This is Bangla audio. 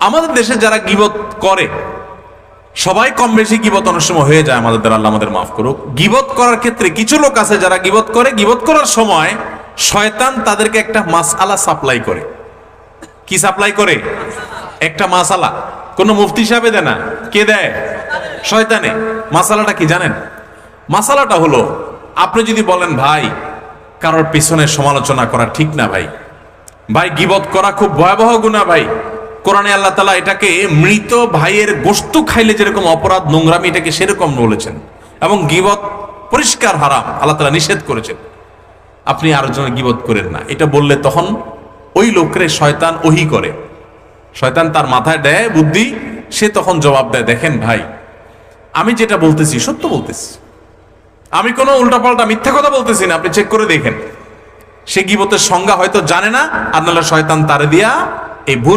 আমাদের দেশে যারা গীবত করে সবাই কম বেশি গীবত অনেক সময় হয়ে যায় আমাদের দ্বারা, আল্লাহ আমাদের মাফ করুক। গীবত করার ক্ষেত্রে কিছু লোক আছে যারা গীবত করে, গীবত করার সময় শয়তান তাদেরকে একটা মাসআলা সাপ্লাই করে। কি সাপ্লাই করে? একটা মাসালা। কোন মুফতি সাহেবে দেয় না, কে দেয়? শয়তানে। মাসালাটা কি জানেন? মাসালাটা হলো, আপনি যদি বলেন ভাই কারোর পিছনে সমালোচনা করা ঠিক না ভাই, ভাই গীবত করা খুব ভয়াবহ গুনাহ ভাই, কোরআনে আল্লাহ তাআলা এটাকে মৃত ভাইয়ের গোশত খাইলে যেরকম অপরাধ নোংরামি এটাকে সেরকম বলেছেন, এবং গীবত পরিষ্কার হারাম, আল্লাহ তাআলা নিষেধ করেছেন। আপনি আরেকজনের গীবত করেন না, এটা বললে তখন ওই লোকের শয়তান ওহী করে, শয়তান তার মাথায় দেয় বুদ্ধি, সে তখন জবাব দেয়, দেখেন ভাই আমি যেটা বলতেছি সত্য বলতেছি, আমি কোনো উল্টাপাল্টা মিথ্যা কথা বলতেছি না, আপনি চেক করে দেখেন। সে গীবতের সংজ্ঞা হয়তো জানে না, আর নাহলে শয়তান তারে দিয়া এই ভুল